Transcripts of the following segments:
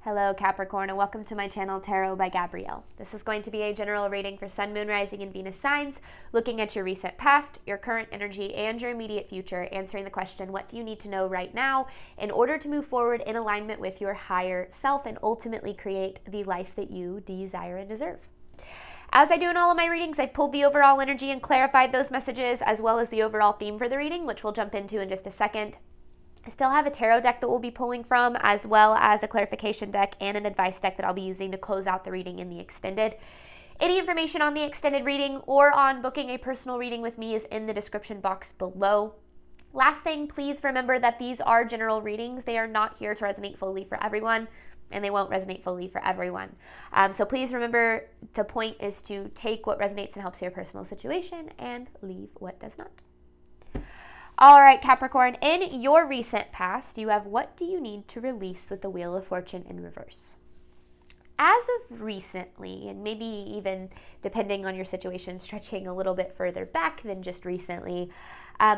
Hello Capricorn, and welcome to my channel Tarot by Gabrielle. This is going to be a general reading for Sun, Moon, Rising, and Venus signs, looking at your recent past, your current energy, and your immediate future, answering the question, what do you need to know right now in order to move forward in alignment with your higher self and ultimately create the life that you desire and deserve. As I do in all of my readings, I've pulled the overall energy and clarified those messages, as well as the overall theme for the reading, which we'll jump into in just a second. I still have a tarot deck that we'll be pulling from, as well as a clarification deck and an advice deck that I'll be using to close out the reading in the extended. Any information on the extended reading or on booking a personal reading with me is in the description box below. Last thing, please remember that these are general readings. They are not here to resonate fully for everyone, and they won't resonate fully for everyone. So please remember, the point is to take what resonates and helps your personal situation and leave what does not. All right, Capricorn, in your recent past, you have what do you need to release with the Wheel of Fortune in reverse. As of recently, and maybe even depending on your situation, stretching a little bit further back than just recently,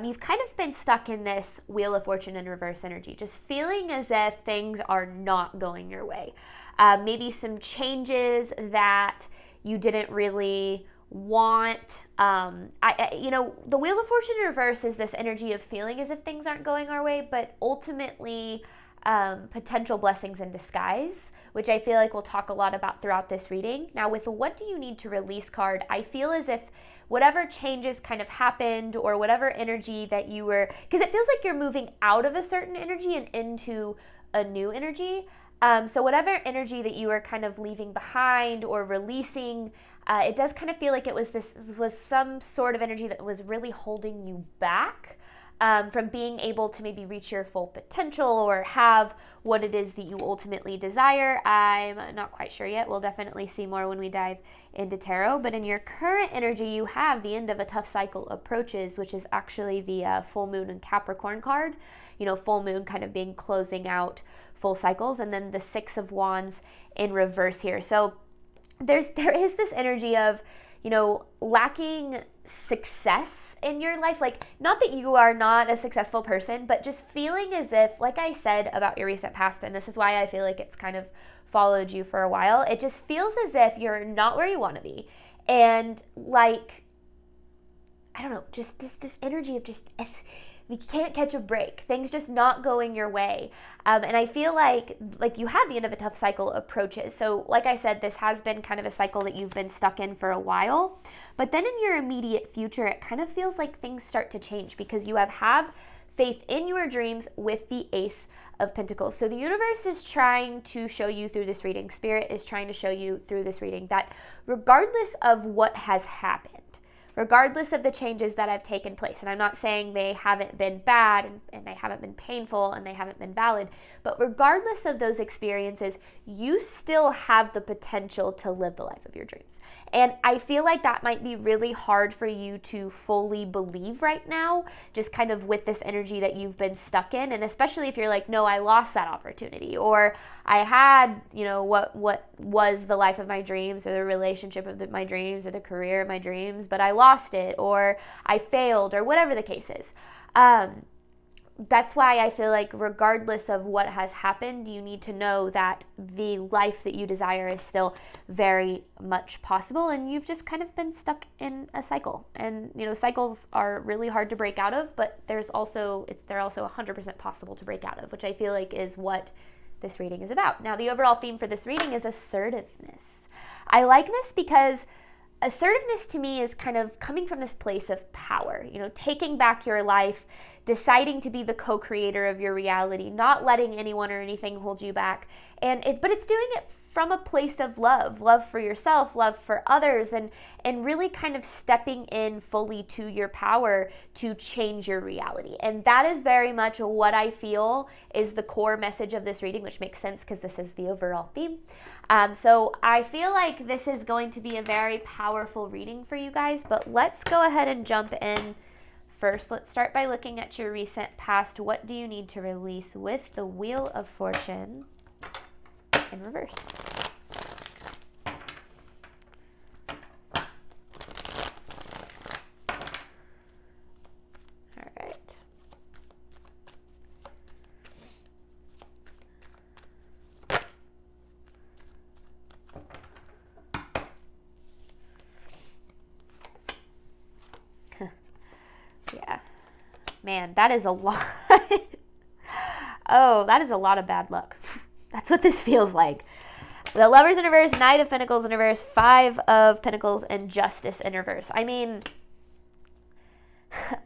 you've kind of been stuck in this Wheel of Fortune in reverse energy, just feeling as if things are not going your way. Maybe some changes that you didn't really want. The Wheel of Fortune in reverse is this energy of feeling as if things aren't going our way, but ultimately potential blessings in disguise, which I feel like we'll talk a lot about throughout this reading. Now, with the what do you need to release card, I feel as if whatever changes kind of happened, or whatever energy that you were, because it feels like you're moving out of a certain energy and into a new energy. So whatever energy that you were kind of leaving behind or releasing, it does kind of feel like it was some sort of energy that was really holding you back from being able to maybe reach your full potential or have what it is that you ultimately desire. I'm not quite sure yet. We'll definitely see more when we dive into tarot. But in your current energy, you have the end of a tough cycle approaches, which is actually the full moon and Capricorn card. Full moon kind of being closing out full cycles, and then the Six of Wands in reverse here. So there is this energy of, lacking success in your life. Like, not that you are not a successful person, but just feeling as if, like I said about your recent past, and this is why I feel like it's kind of followed you for a while, it just feels as if you're not where you want to be. And like, I don't know, just this energy of just you can't catch a break. Things just not going your way. And I feel like you have the end of a tough cycle approaches. So like I said, this has been kind of a cycle that you've been stuck in for a while. But then in your immediate future, it kind of feels like things start to change because you have faith in your dreams with the Ace of Pentacles. So the universe is trying to show you through this reading, Spirit is trying to show you through this reading, that regardless of what has happened, regardless of the changes that have taken place, and I'm not saying they haven't been bad and they haven't been painful and they haven't been valid, but regardless of those experiences, you still have the potential to live the life of your dreams. And I feel like that might be really hard for you to fully believe right now, just kind of with this energy that you've been stuck in. And especially if you're like, no, I lost that opportunity, or I had, what was the life of my dreams, or the relationship of my dreams, or the career of my dreams, but I lost it, or I failed, or whatever the case is. That's why I feel like regardless of what has happened, you need to know that the life that you desire is still very much possible, and you've just kind of been stuck in a cycle. And cycles are really hard to break out of, but they're also 100% possible to break out of, which I feel like is what this reading is about. Now, the overall theme for this reading is assertiveness. I like this because assertiveness to me is kind of coming from this place of power, taking back your life, deciding to be the co-creator of your reality, not letting anyone or anything hold you back. But it's doing it from a place of love for yourself, love for others, and really kind of stepping in fully to your power to change your reality. And that is very much what I feel is the core message of this reading, which makes sense because this is the overall theme. So I feel like this is going to be a very powerful reading for you guys, but let's go ahead and jump in. First, let's start by looking at your recent past. What do you need to release with the Wheel of Fortune in reverse? All right. man, that is a lot. Oh, that is a lot of bad luck. That's what this feels like. The Lovers in reverse, Knight of Pentacles in reverse, Five of Pentacles, and Justice in reverse. I mean,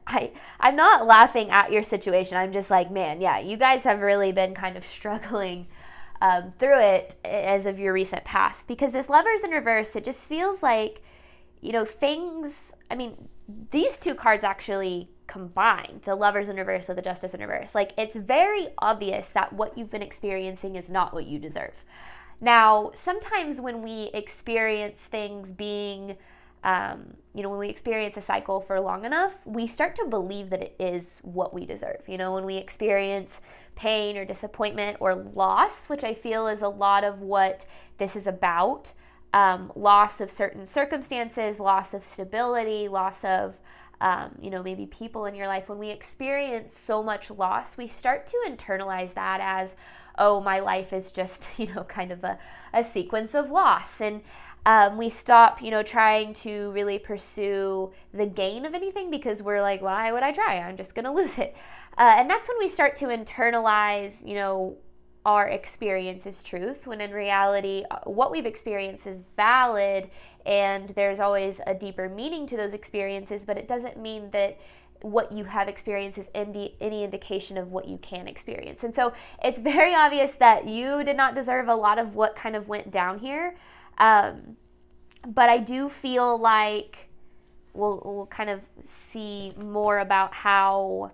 I'm not laughing at your situation. I'm just like, man, yeah, you guys have really been kind of struggling through it as of your recent past. Because this Lovers in reverse, it just feels like, things, I mean, these two cards actually combined, the Lovers in reverse with the Justice in reverse. Like, it's very obvious that what you've been experiencing is not what you deserve. Now, sometimes when we experience things being, when we experience a cycle for long enough, we start to believe that it is what we deserve. When we experience pain or disappointment or loss, which I feel is a lot of what this is about, loss of certain circumstances, loss of stability, loss of, maybe people in your life. When we experience so much loss, we start to internalize that as, oh, my life is just, kind of a sequence of loss. And we stop, trying to really pursue the gain of anything because we're like, why would I try? I'm just going to lose it. And that's when we start to internalize, our experience is truth, when in reality, what we've experienced is valid, and there's always a deeper meaning to those experiences, but it doesn't mean that what you have experienced is any indication of what you can experience. And so it's very obvious that you did not deserve a lot of what kind of went down here. But I do feel like we'll kind of see more about how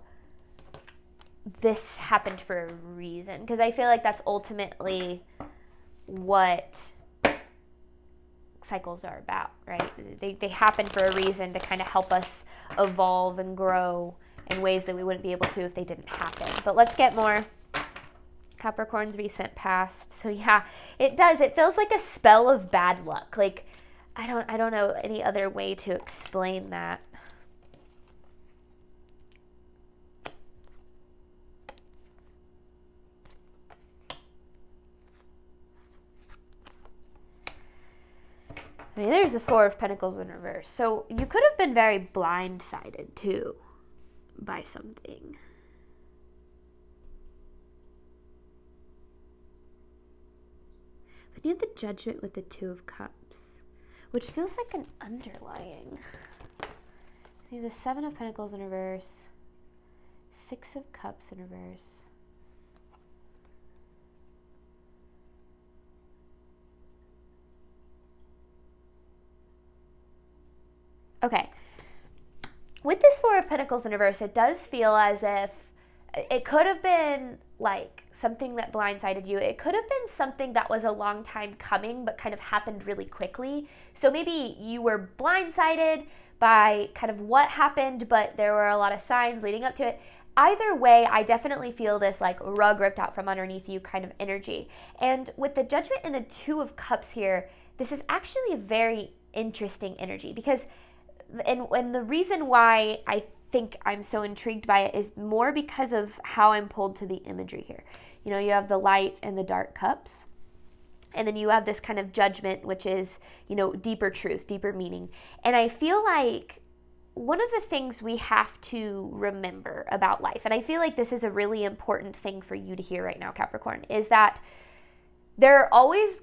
this happened for a reason, because I feel like that's ultimately what cycles are about, right? They happen for a reason to kind of help us evolve and grow in ways that we wouldn't be able to if they didn't happen. But let's get more Capricorn's recent past. So yeah, it does. It feels like a spell of bad luck. Like, I don't know any other way to explain that. I mean, there's the Four of Pentacles in reverse. So you could have been very blindsided, too, by something. But you have the Judgment with the Two of Cups, which feels like an underlying. See, the Seven of Pentacles in reverse, Six of Cups in reverse. Okay, with this Four of Pentacles in reverse, it does feel as if it could have been like something that blindsided you. It could have been something that was a long time coming but kind of happened really quickly. So maybe you were blindsided by kind of what happened, but there were a lot of signs leading up to it. Either way, I definitely feel this like rug ripped out from underneath you kind of energy. And with the Judgment and the Two of Cups here, this is actually a very interesting energy because and the reason why I think I'm so intrigued by it is more because of how I'm pulled to the imagery here. You have the light and the dark cups, and then you have this kind of judgment, which is, deeper truth, deeper meaning. And I feel like one of the things we have to remember about life, and I feel like this is a really important thing for you to hear right now, Capricorn, is that there are always,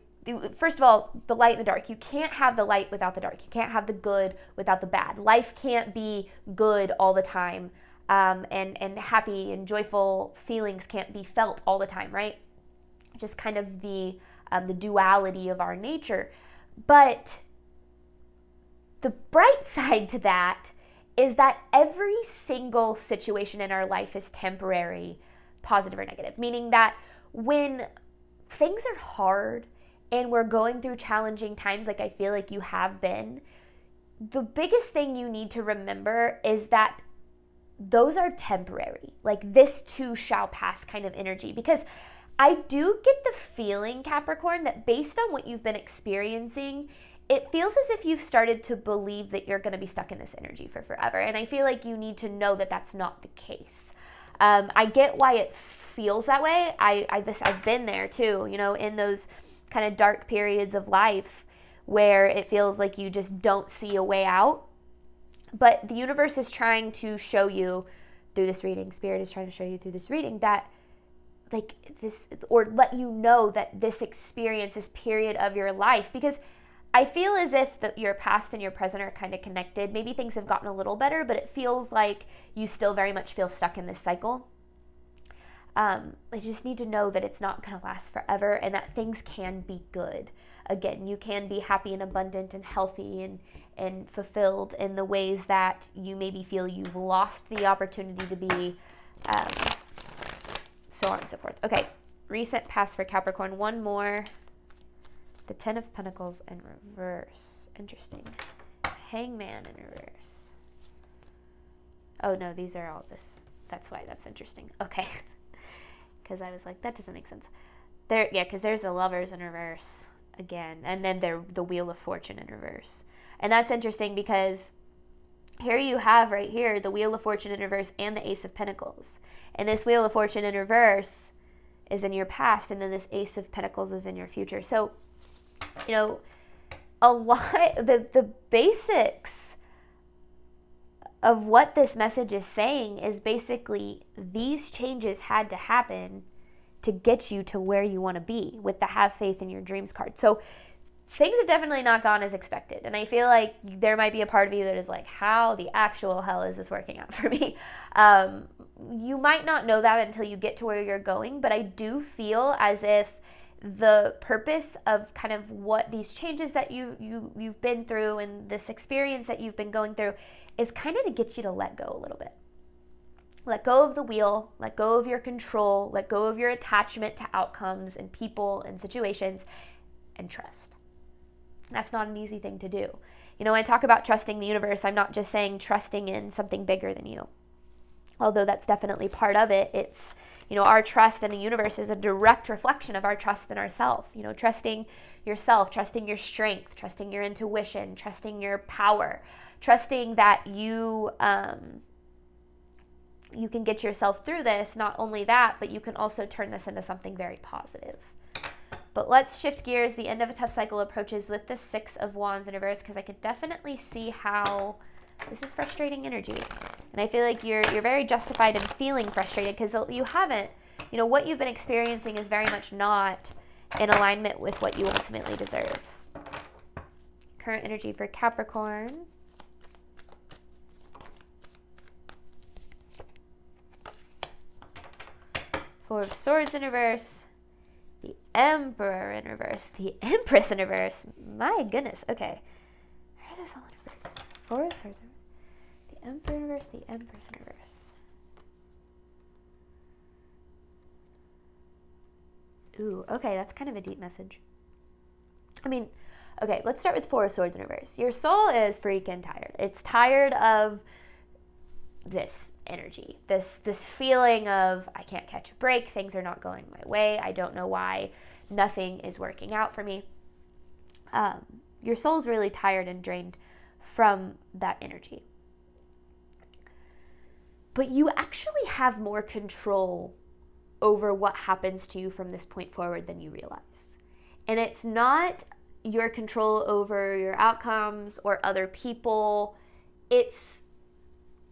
first of all, the light and the dark. You can't have the light without the dark. You can't have the good without the bad. Life can't be good all the time, and happy and joyful feelings can't be felt all the time, right? Just kind of the duality of our nature. But the bright side to that is that every single situation in our life is temporary, positive or negative, meaning that when things are hard and we're going through challenging times like I feel like you have been, the biggest thing you need to remember is that those are temporary. Like, this too shall pass kind of energy. Because I do get the feeling, Capricorn, that based on what you've been experiencing, it feels as if you've started to believe that you're going to be stuck in this energy for forever. And I feel like you need to know that that's not the case. I get why it feels that way. I've been there too, in those kind of dark periods of life where it feels like you just don't see a way out. But the universe is trying to show you through this reading, Spirit is trying to show you through this reading that like this, or let you know that this experience, this period of your life, because I feel as if your past and your present are kind of connected. Maybe things have gotten a little better, but it feels like you still very much feel stuck in this cycle. I just need to know that it's not going to last forever and that things can be good. Again, you can be happy and abundant and healthy and fulfilled in the ways that you maybe feel you've lost the opportunity to be, so on and so forth. Okay, recent past for Capricorn. One more. The Ten of Pentacles in reverse. Interesting. Hangman in reverse. Oh no, these are all this. That's why that's interesting. Okay. Because I was like, that doesn't make sense. Because there's the Lovers in reverse again. And then the Wheel of Fortune in reverse. And that's interesting because here you have right here the Wheel of Fortune in reverse and the Ace of Pentacles. And this Wheel of Fortune in reverse is in your past, and then this Ace of Pentacles is in your future. So, a lot, the basics of what this message is saying is basically these changes had to happen to get you to where you want to be with the Have Faith in Your Dreams card. So things have definitely not gone as expected. And I feel like there might be a part of you that is like, how the actual hell is this working out for me? You might not know that until you get to where you're going, but I do feel as if the purpose of kind of what these changes that you've been through and this experience that you've been going through is kind of to get you to let go a little bit. Let go of the wheel, let go of your control, let go of your attachment to outcomes and people and situations, and trust. That's not an easy thing to do. When I talk about trusting the universe, I'm not just saying trusting in something bigger than you. Although that's definitely part of it. It's, our trust in the universe is a direct reflection of our trust in ourselves. Trusting yourself, trusting your strength, trusting your intuition, trusting your power, trusting that you can get yourself through this. Not only that, but you can also turn this into something very positive. But let's shift gears. The end of a tough cycle approaches with the Six of Wands in reverse, because I could definitely see how this is frustrating energy. And I feel like you're very justified in feeling frustrated because you haven't, what you've been experiencing is very much not in alignment with what you ultimately deserve. Current energy for Capricorn. Four of Swords in reverse. The Emperor in reverse. The Empress in reverse. My goodness. Okay. Why are those all in reverse? Four of Swords in reverse. The Emperor in reverse. The Empress in reverse. Ooh, okay. That's kind of a deep message. Okay, let's start with Four of Swords in reverse. Your soul is freaking tired. It's tired of this energy, this feeling of I can't catch a break, things are not going my way, I don't know why, nothing is working out for me. Your soul's really tired and drained from that energy. But you actually have more control over what happens to you from this point forward than you realize. And it's not your control over your outcomes or other people, it's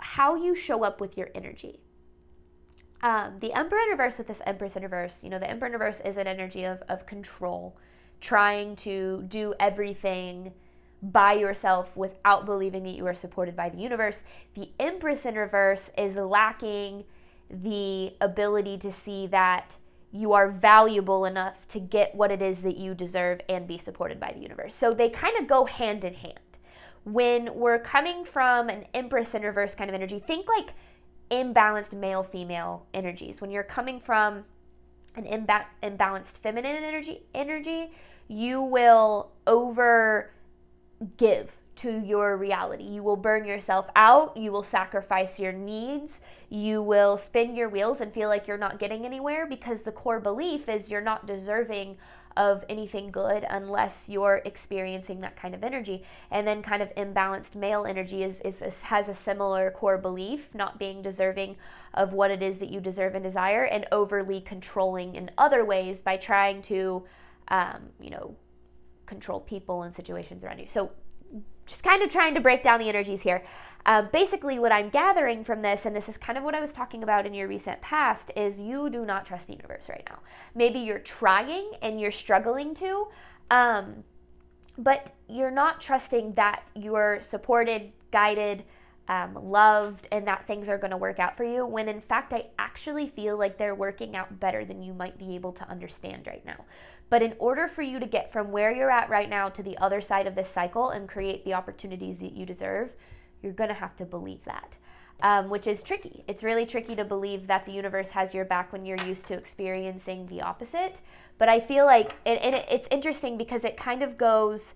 how you show up with your energy. The Emperor in reverse with this Empress in reverse, the Emperor in reverse is an energy of control, trying to do everything by yourself without believing that you are supported by the universe. The Empress in reverse is lacking the ability to see that you are valuable enough to get what it is that you deserve and be supported by the universe. So they kind of go hand in hand. When we're coming from an Empress in reverse kind of energy, think like imbalanced male-female energies. When you're coming from an imbalanced feminine energy, you will over give to your reality. You will burn yourself out. You will sacrifice your needs. You will spin your wheels and feel like you're not getting anywhere because the core belief is you're not deserving of anything good unless you're experiencing that kind of energy. And then kind of imbalanced male energy has a similar core belief, not being deserving of what it is that you deserve and desire, and overly controlling in other ways by trying to, control people and situations around you. So just kind of trying to break down the energies here. Basically, what I'm gathering from this, and this is kind of what I was talking about in your recent past, is you do not trust the universe right now. Maybe you're trying and you're struggling to, but you're not trusting that you're supported, guided, loved, and that things are going to work out for you, when in fact I actually feel like they're working out better than you might be able to understand right now. But in order for you to get from where you're at right now to the other side of this cycle and create the opportunities that you deserve, you're going to have to believe that, which is tricky. It's really tricky to believe that the universe has your back when you're used to experiencing the opposite. But I feel like, it's interesting because it kind of goes,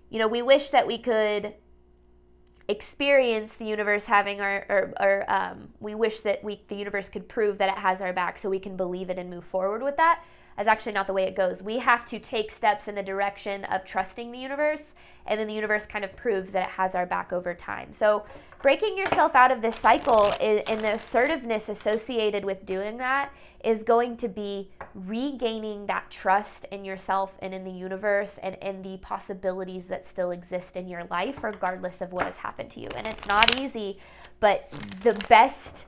we wish that we could experience the universe having we wish that the universe could prove that it has our back so we can believe it and move forward with that. That's actually not the way it goes. We have to take steps in the direction of trusting the universe, and then the universe kind of proves that it has our back over time. So breaking yourself out of this cycle and the assertiveness associated with doing that is going to be regaining that trust in yourself and in the universe and in the possibilities that still exist in your life, regardless of what has happened to you. And it's not easy, but the best,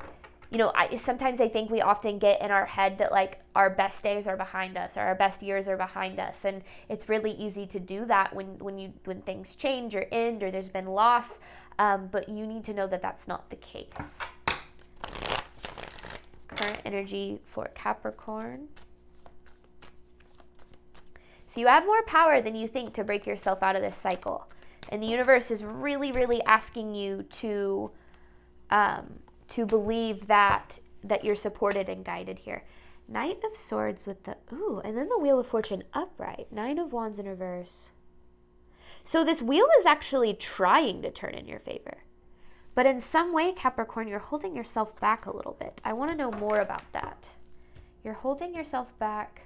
sometimes I think we often get in our head that like our best days are behind us or our best years are behind us. And it's really easy to do that when things change or end or there's been loss. But you need to know that that's not the case. Current energy for Capricorn. So you have more power than you think to break yourself out of this cycle. And the universe is really, really asking you to believe that you're supported and guided here. Knight of Swords with and then the Wheel of Fortune upright. 9 of Wands in reverse. So this wheel is actually trying to turn in your favor. But in some way, Capricorn, you're holding yourself back a little bit. I want to know more about that. You're holding yourself back.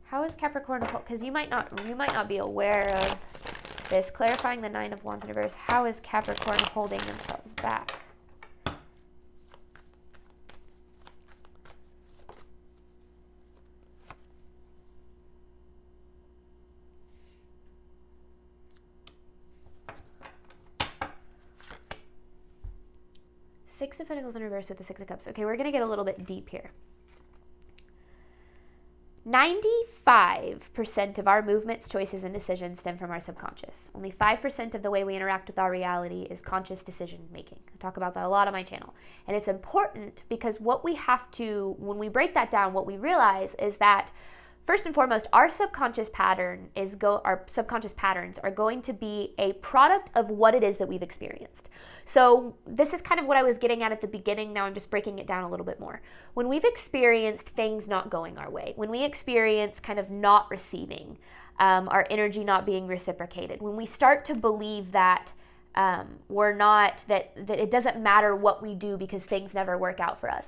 How is Capricorn, because you might not be aware of this. Clarifying the 9 of Wands in reverse. How is Capricorn holding themselves back? Six of Pentacles in reverse with the Six of Cups. Okay, we're going to get a little bit deep here. 95% of our movements, choices, and decisions stem from our subconscious. Only 5% of the way we interact with our reality is conscious decision making. I talk about that a lot on my channel. And it's important because what we have to, when we break that down, what we realize is that first and foremost, our subconscious patterns are going to be a product of what it is that we've experienced. So this is kind of what I was getting at the beginning. Now I'm just breaking it down a little bit more. When we've experienced things not going our way, when we experience kind of not receiving, our energy not being reciprocated, when we start to believe that that it doesn't matter what we do because things never work out for us.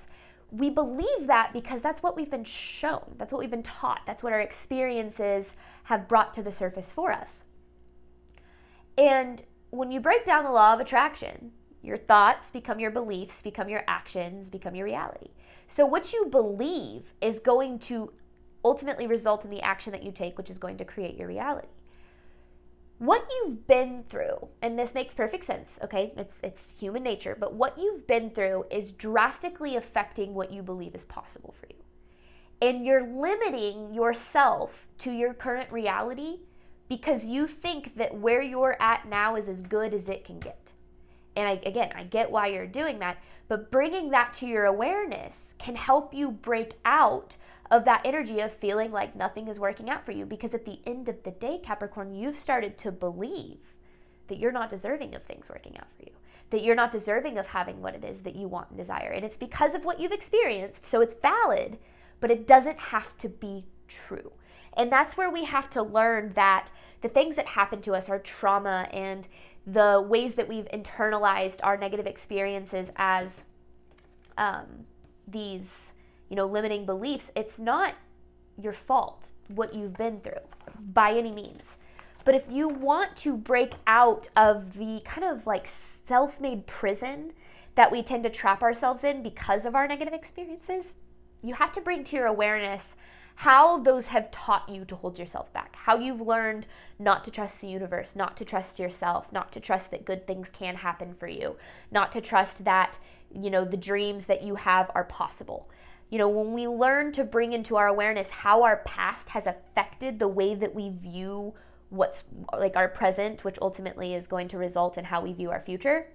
We believe that because that's what we've been shown. That's what we've been taught. That's what our experiences have brought to the surface for us. And when you break down the law of attraction, your thoughts become your beliefs, become your actions, become your reality. So what you believe is going to ultimately result in the action that you take, which is going to create your reality. What you've been through, and this makes perfect sense, okay? It's human nature, but what you've been through is drastically affecting what you believe is possible for you. And you're limiting yourself to your current reality because you think that where you're at now is as good as it can get. And I get why you're doing that, but bringing that to your awareness can help you break out of that energy of feeling like nothing is working out for you, because at the end of the day, Capricorn, you've started to believe that you're not deserving of things working out for you, that you're not deserving of having what it is that you want and desire. And it's because of what you've experienced, so it's valid, but it doesn't have to be true. And that's where we have to learn that the things that happen to us, our trauma and the ways that we've internalized our negative experiences as these limiting beliefs, it's not your fault what you've been through by any means. But if you want to break out of the kind of like self-made prison that we tend to trap ourselves in because of our negative experiences, you have to bring to your awareness how those have taught you to hold yourself back, how you've learned not to trust the universe, not to trust yourself, not to trust that good things can happen for you, not to trust that, the dreams that you have are possible. When we learn to bring into our awareness how our past has affected the way that we view what's like our present, which ultimately is going to result in how we view our future,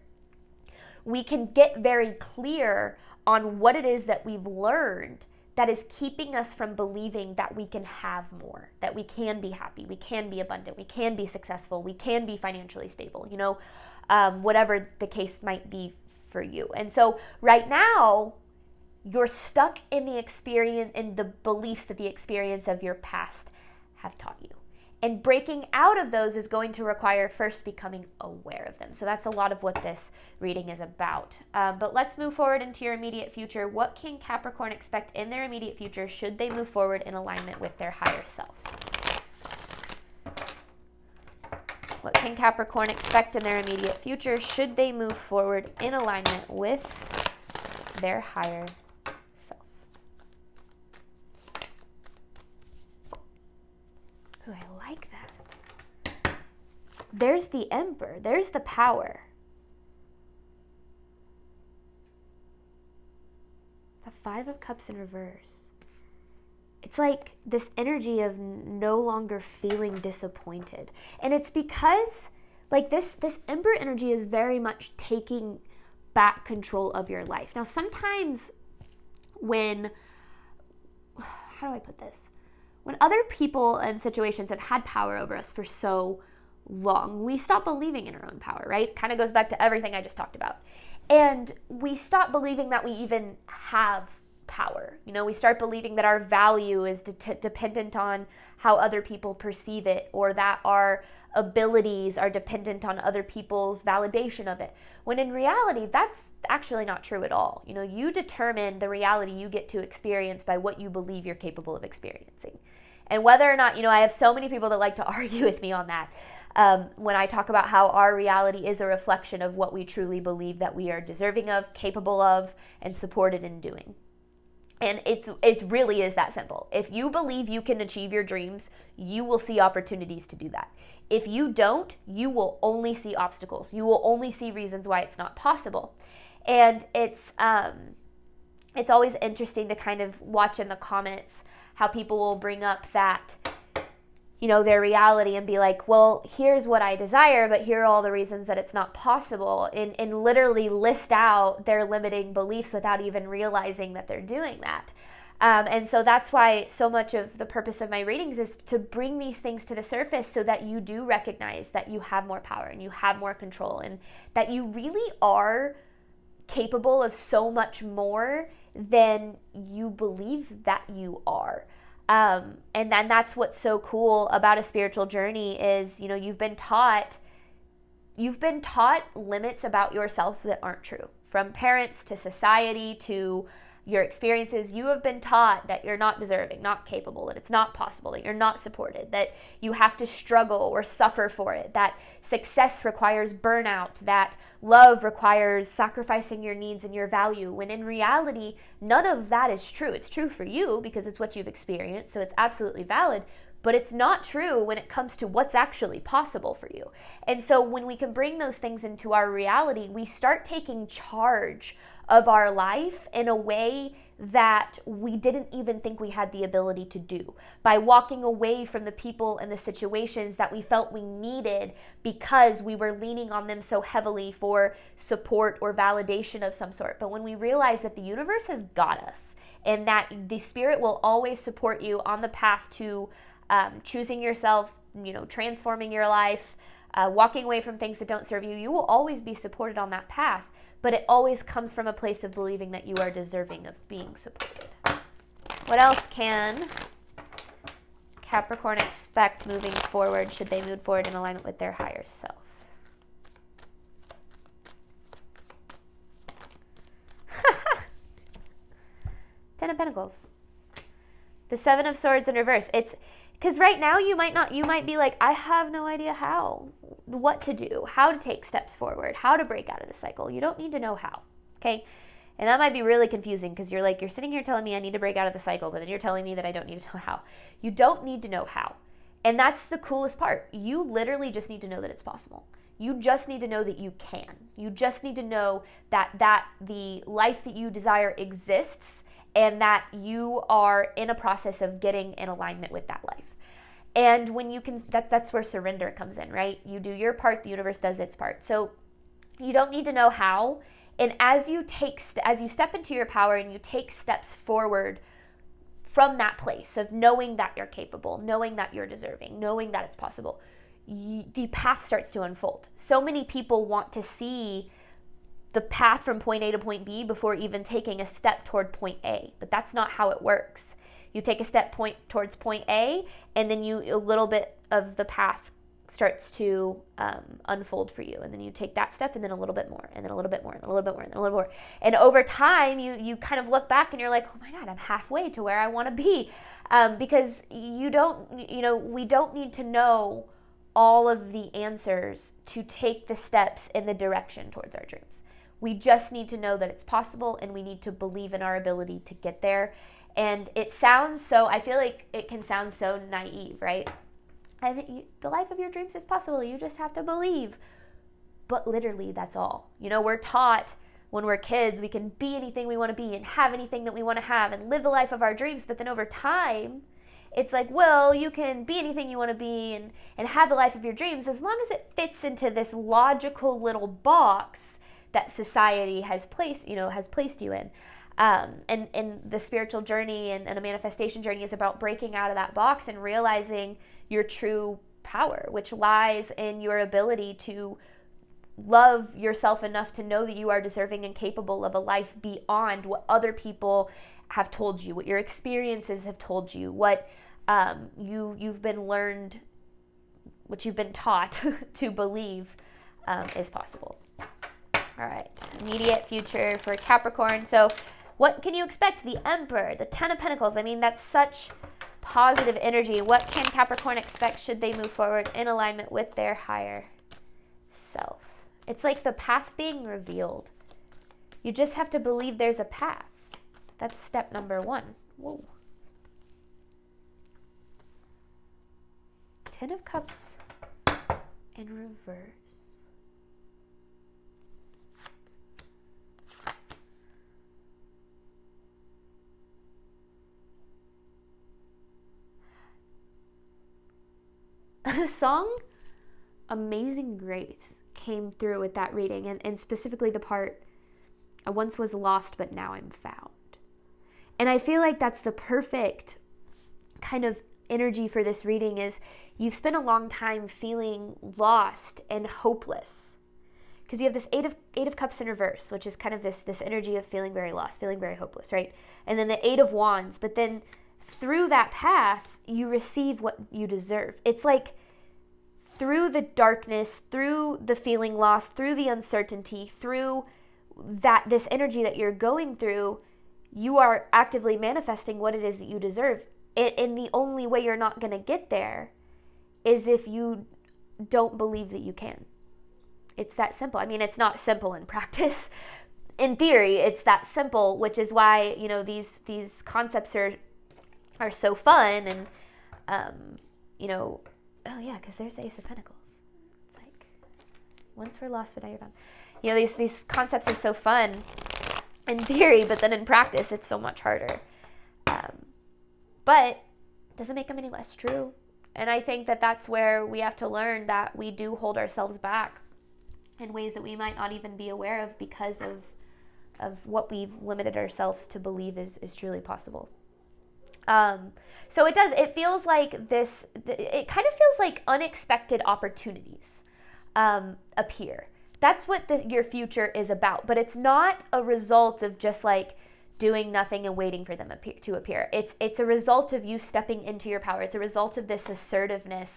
we can get very clear on what it is that we've learned that is keeping us from believing that we can have more, that we can be happy, we can be abundant, we can be successful, we can be financially stable, whatever the case might be for you. And so right now, you're stuck in the experience, in the beliefs that the experience of your past have taught you. And breaking out of those is going to require first becoming aware of them. So that's a lot of what this reading is about. But let's move forward into your immediate future. What can Capricorn expect in their immediate future should they move forward in alignment with their higher self? What can Capricorn expect in their immediate future should they move forward in alignment with their higher self? Ooh, I like that. There's the Emperor. There's the power. The Five of Cups in reverse. It's like this energy of no longer feeling disappointed. And it's because like this Emperor energy is very much taking back control of your life. Now, sometimes when, how do I put this? When other people and situations have had power over us for so long, we stop believing in our own power, right? Kind of goes back to everything I just talked about. And we stop believing that we even have power. We start believing that our value is dependent on how other people perceive it, or that our abilities are dependent on other people's validation of it. When in reality, that's actually not true at all. You determine the reality you get to experience by what you believe you're capable of experiencing. And whether or not, I have so many people that like to argue with me on that. When I talk about how our reality is a reflection of what we truly believe that we are deserving of, capable of, and supported in doing. And it really is that simple. If you believe you can achieve your dreams, you will see opportunities to do that. If you don't, you will only see obstacles. You will only see reasons why it's not possible. And it's always interesting to kind of watch in the comments how people will bring up that, their reality and be like, well, here's what I desire, but here are all the reasons that it's not possible, and literally list out their limiting beliefs without even realizing that they're doing that. And so that's why so much of the purpose of my readings is to bring these things to the surface so that you do recognize that you have more power and you have more control, and that you really are capable of so much more than you believe that you are. And then that's what's so cool about a spiritual journey is, you've been taught limits about yourself that aren't true. From parents to society to your experiences, you have been taught that you're not deserving, not capable, that it's not possible, that you're not supported, that you have to struggle or suffer for it, that success requires burnout, that love requires sacrificing your needs and your value, when in reality, none of that is true. It's true for you because it's what you've experienced, so it's absolutely valid, but it's not true when it comes to what's actually possible for you. And so when we can bring those things into our reality, we start taking charge of our life in a way that we didn't even think we had the ability to do, by walking away from the people and the situations that we felt we needed because we were leaning on them so heavily for support or validation of some sort. But when we realize that the universe has got us, and that the spirit will always support you on the path to choosing yourself, transforming your life, walking away from things that don't serve you, you will always be supported on that path. But it always comes from a place of believing that you are deserving of being supported. What else can Capricorn expect moving forward should they move forward in alignment with their higher self? Ten of Pentacles. The Seven of Swords in reverse. It's because right now you might be like, I have no idea what to do, how to take steps forward, how to break out of the cycle. You don't need to know how, okay? And that might be really confusing because you're sitting here telling me I need to break out of the cycle, but then you're telling me that I don't need to know how. You don't need to know how. And that's the coolest part. You literally just need to know that it's possible. You just need to know that you can. You just need to know that the life that you desire exists and that you are in a process of getting in alignment with that life. And when you can, that's where surrender comes in, right? You do your part, the universe does its part. So you don't need to know how. And as you step into your power and you take steps forward from that place of knowing that you're capable, knowing that you're deserving, knowing that it's possible, the path starts to unfold. So many people want to see the path from point A to point B before even taking a step toward point A, but that's not how it works. You take a step towards point A, and then a little bit of the path starts to unfold for you, and then you take that step, and then a little bit more, and then a little bit more, and then a little bit more, and then a little more. And over time, you kind of look back, and you're like, oh my God, I'm halfway to where I want to be, because we don't need to know all of the answers to take the steps in the direction towards our dreams. We just need to know that it's possible, and we need to believe in our ability to get there. And I feel like it can sound so naive, right? The life of your dreams is possible. You just have to believe. But literally, that's all. We're taught when we're kids, we can be anything we want to be and have anything that we want to have and live the life of our dreams. But then over time, it's like, well, you can be anything you want to be and have the life of your dreams as long as it fits into this logical little box that society has placed you in. And the spiritual journey and a manifestation journey is about breaking out of that box and realizing your true power, which lies in your ability to love yourself enough to know that you are deserving and capable of a life beyond what other people have told you, what your experiences have told you, what you've been taught to believe is possible. All right, immediate future for Capricorn. So what can you expect? The Emperor, the Ten of Pentacles. I mean, that's such positive energy. What can Capricorn expect should they move forward in alignment with their higher self? It's like the path being revealed. You just have to believe there's a path. That's step number 1. Whoa. Ten of Cups in reverse. The song Amazing Grace came through with that reading, and specifically the part, I once was lost, but now I'm found. And I feel like that's the perfect kind of energy for this reading. Is you've spent a long time feeling lost and hopeless, because you have this eight of Cups in reverse, which is kind of this energy of feeling very lost, feeling very hopeless, right? And then the Eight of Wands, but then through that path, you receive what you deserve. It's like through the darkness, through the feeling lost, through the uncertainty, through this energy that you're going through, you are actively manifesting what it is that you deserve. And the only way you're not going to get there is if you don't believe that you can. It's that simple. I mean, it's not simple in practice. In theory, it's that simple, which is why, these concepts are so fun. And, oh yeah, because there's the Ace of Pentacles. It's like, once we're lost, but now you're found. These concepts are so fun in theory, but then in practice, it's so much harder. But it doesn't make them any less true. And I think that that's where we have to learn that we do hold ourselves back in ways that we might not even be aware of because of what we've limited ourselves to believe is truly possible. So it feels like it kind of feels like unexpected opportunities appear. That's what your future is about, but it's not a result of just like doing nothing and waiting for them to appear. It's a result of you stepping into your power. It's a result of this assertiveness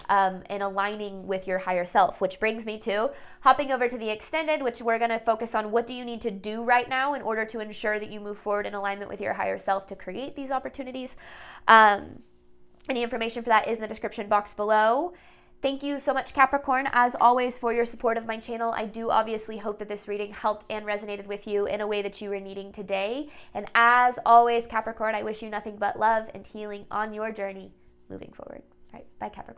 and aligning with your higher self, which brings me to hopping over to the extended, which we're going to focus on what do you need to do right now in order to ensure that you move forward in alignment with your higher self to create these opportunities. Any information for that is in the description box below. Thank you so much, Capricorn, as always, for your support of my channel. I do obviously hope that this reading helped and resonated with you in a way that you were needing today. And as always, Capricorn, I wish you nothing but love and healing on your journey moving forward. All right, bye, Capricorn.